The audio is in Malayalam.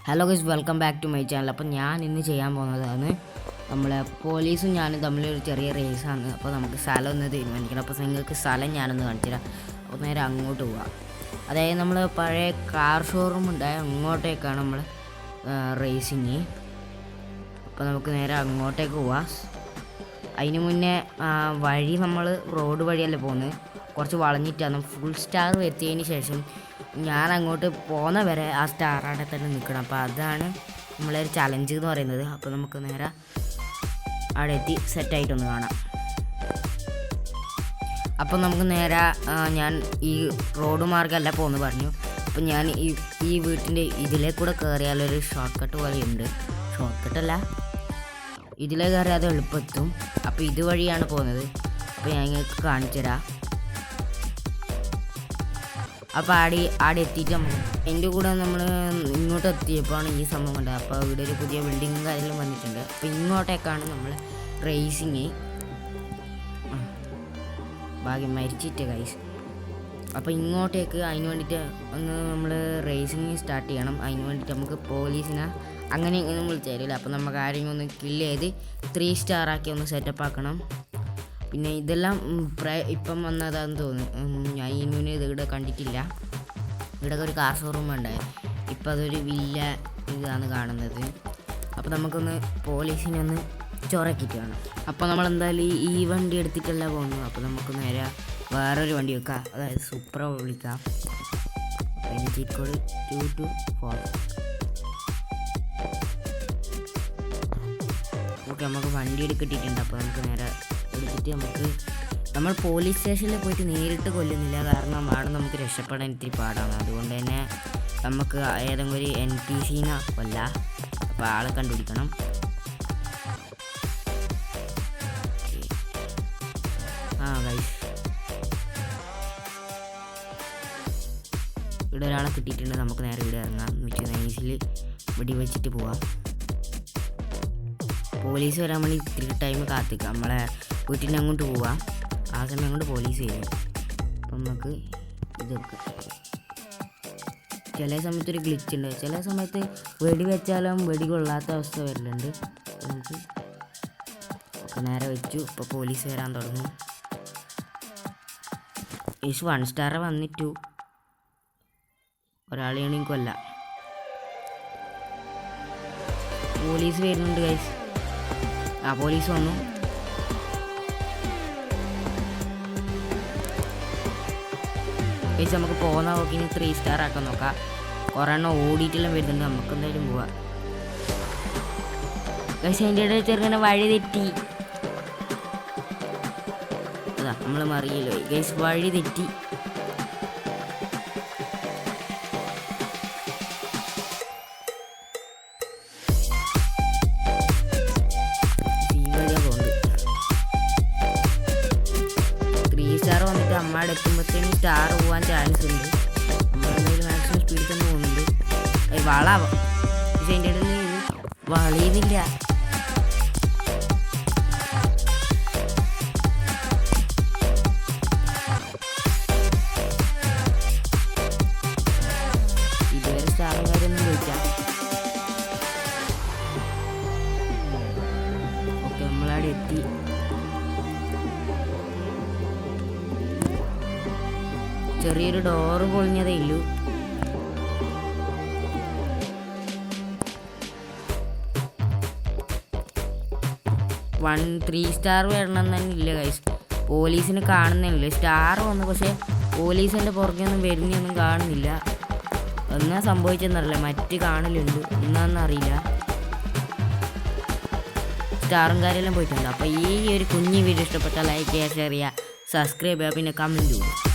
Hello guys, welcome back to my channel. അപ്പോൾ ഞാൻ ഇന്ന് ചെയ്യാൻ പോകുന്നതാണ് നമ്മളെ പോലീസും ഞാനും തമ്മിലൊരു ചെറിയ റേസാണ്. അപ്പോൾ നമുക്ക് സ്ഥലം ഒന്ന് തീരുമാനിക്കണം. അപ്പോൾ നിങ്ങൾക്ക് സ്ഥലം ഞാനൊന്ന് കാണിച്ചു തരാം. അപ്പോൾ നേരെ അങ്ങോട്ട് പോവാം. അതായത് നമ്മൾ പഴയ കാർ ഷോറൂം ഉണ്ടായ അങ്ങോട്ടേക്കാണ് നമ്മൾ റേസിങ്. അപ്പോൾ നമുക്ക് നേരെ അങ്ങോട്ടേക്ക് പോവാം. അതിന് മുന്നേ വഴി നമ്മൾ റോഡ് വഴിയല്ലേ പോകുന്നത്, കുറച്ച് വളഞ്ഞിട്ടാണ്. ഫുൾ സ്റ്റാർ എത്തിയതിന് ശേഷം ഞാൻ അങ്ങോട്ട് പോകുന്ന വരെ ആ സ്റ്റാർ അവിടെ തന്നെ നിൽക്കണം. അപ്പോൾ അതാണ് നമ്മളൊരു ചലഞ്ച് എന്ന് പറയുന്നത്. അപ്പോൾ നമുക്ക് നേരെ അവിടെ എത്തി സെറ്റായിട്ടൊന്ന് കാണാം. അപ്പോൾ നമുക്ക് നേരെ ഞാൻ ഈ റോഡ് മാർഗ്ഗമല്ല പോകുന്നു പറഞ്ഞു. അപ്പോൾ ഞാൻ ഈ വീട്ടിൻ്റെ ഇതിലേ കൂടെ കയറിയാലൊരു ഷോർട്ട് കട്ട് വഴിയുണ്ട്. ഷോർട്ട് കട്ടല്ല, ഇതിലേ കയറിയാൽ അത് എളുപ്പമെത്തും. അപ്പോൾ ഇതുവഴിയാണ് പോകുന്നത്. അപ്പോൾ ഞാൻ നിങ്ങൾക്ക് കാണിച്ചു തരാം. അപ്പോൾ ആടെ എത്തിയിട്ട് എൻ്റെ കൂടെ നമ്മൾ ഇങ്ങോട്ട് എത്തിയപ്പോഴാണ് ഈ സംഭവം കണ്ടത്. അപ്പോൾ ഇവിടെ ഒരു പുതിയ ബിൽഡിങ്ങും കാര്യങ്ങളും വന്നിട്ടുണ്ട്. അപ്പോൾ ഇങ്ങോട്ടേക്കാണ് നമ്മൾ റേസിങ്. ഭാഗ്യം മരിച്ചിട്ട് ഗൈസ്. അപ്പോൾ ഇങ്ങോട്ടേക്ക് അതിന് വേണ്ടിയിട്ട് ഒന്ന് നമ്മൾ റേസിങ് സ്റ്റാർട്ട് ചെയ്യണം. അതിന് വേണ്ടിയിട്ട് നമുക്ക് പോലീസിനെ അങ്ങനെ ഇങ്ങനെ വിളിച്ചു തരില്ല. അപ്പോൾ നമുക്ക് ആരെങ്കിലും ഒന്ന് കില്ല് ചെയ്ത് 3 സ്റ്റാർ ആക്കി ഒന്ന് സെറ്റപ്പ് ആക്കണം. പിന്നെ ഇതെല്ലാം ഇപ്പം വന്നതാന്ന് തോന്നുന്നു. ഞാൻ ഇതിന് ഇവിടെ കണ്ടിട്ടില്ല. ഇവിടെ ഒരു കാർ ഷോറൂം ഉണ്ടായി. ഇപ്പം അതൊരു വില്ല ഇതാണ് കാണുന്നത്. അപ്പോൾ നമുക്കൊന്ന് പോലീസിനെ ഒന്ന് ചൊറക്കിയിട്ട് വേണം. അപ്പോൾ നമ്മളെന്തായാലും ഈ വണ്ടി എടുത്തിട്ടല്ല പോകുന്നു. അപ്പോൾ നമുക്ക് നേരെ വേറൊരു വണ്ടി വെക്കാം, അതായത് സൂപ്പർ വിളിക്കാം. അതിന് ചീറ്റ് കോഡ് 224. ഓക്കെ, നമുക്ക് വണ്ടി എടുക്കിട്ടിട്ടുണ്ട്. അപ്പോൾ നമുക്ക് നേരെ എടുത്തിട്ട് നമ്മൾ പോലീസ് സ്റ്റേഷനിൽ പോയിട്ട് നേരിട്ട് കൊല്ലുന്നില്ല. കാരണം അവിടെ നമുക്ക് രക്ഷപ്പെടാൻ ഇത്തിരി പാടാണ്. അതുകൊണ്ട് തന്നെ നമുക്ക് ഏതെങ്കിലും ഒരു NPCനെ കൊല്ലാം. അപ്പോൾ ആളെ കണ്ടുപിടിക്കണം. ഗൈസ്, ഇവിടെ ഒരാളെ കിട്ടിയിട്ടുണ്ട്. നമുക്ക് നേരെ ഇവിടെ ഇറങ്ങാം. നൈസിൽ വെടി വെച്ചിട്ട് പോവാം. പോലീസ് വരാൻ വേണ്ടി ഇത്തിരി ടൈം കാത്തിക്കാം. നമ്മളെ വീട്ടിൻ്റെ അങ്ങോട്ട് പോവാം. ആ സമയം കൊണ്ട് പോലീസ് വരും. അപ്പം നമുക്ക് ഇതൊക്കെ ചില സമയത്തൊരു ഗ്ലിച്ച് ഉണ്ട്. ചില സമയത്ത് വെടി വെച്ചാലും വെടി കൊള്ളാത്ത അവസ്ഥ വരലുണ്ട്. നമുക്ക് ഒക്കെ നേരെ വെച്ചു. ഇപ്പോൾ പോലീസ് വരാൻ തുടങ്ങും. 1 സ്റ്റാർ വന്നിട്ടു. ഒരാളെയാണെങ്കിൽ കൊല്ലാം. പോലീസ് വരുന്നുണ്ട് ഗൈസ്. പോലീസ് വന്നു. ഗൈസ്, നമുക്ക് പോകുന്ന നോക്കി 3 സ്റ്റാർ ആക്കാൻ നോക്കാം. കുറേ എണ്ണം ഓടിയിട്ടെല്ലാം വരുന്നുണ്ട്. നമുക്ക് എന്തായാലും പോവാം. ഗൈസ്, അതിൻ്റെ ഇടയിൽ ചെറുങ്ങനെ വഴി തെറ്റി. അതാ നമ്മൾ മറിയല്ലോ ഗൈസ്, വഴി തെറ്റി. വന്നിട്ട് അമ്മയുടെ എത്തുമ്പോഴത്തേനും സ്റ്റാർ പോകാൻ ചാൻസ് ഉണ്ട്. നമ്മളെന്തായാലും മാക്സിമം സ്പീഡിൽ തന്നെ പോകുന്നുണ്ട്. വളാവാം, പക്ഷെ അതിൻ്റെ ഇടയിൽ വളയുന്നില്ല. ഇതുവരെ സ്റ്റാറും കാര്യമൊന്നും ചോദിക്കാം. ഓക്കെ, നമ്മളവിടെ എത്തി. ചെറിയൊരു ഡോറ് പൊളിഞ്ഞതേ ഉള്ളൂ. വൺ 3 സ്റ്റാർ വരണം തന്നെ ഇല്ല ഗൈസ്. പോലീസിന് കാണുന്നില്ല. സ്റ്റാർ വന്നു, പക്ഷേ പോലീസിൻ്റെ പുറകെയൊന്നും വരുന്നൊന്നും കാണുന്നില്ല. എന്നാ സംഭവിച്ചെന്നറിയില്ല. മറ്റ് കാണലുണ്ട്, എന്നാന്നറിയില്ല. സ്റ്റാറും കാര്യമെല്ലാം പോയിട്ടുണ്ട്. അപ്പോൾ ഈ ഒരു കുഞ്ഞു വീഡിയോ ഇഷ്ടപ്പെട്ടാൽ ലൈക്ക് ചെയ്യുക, ഷെയർ ചെയ്യുക, സബ്സ്ക്രൈബ് ചെയ്യുക, പിന്നെ കമൻറ്റ് ചെയ്യുക.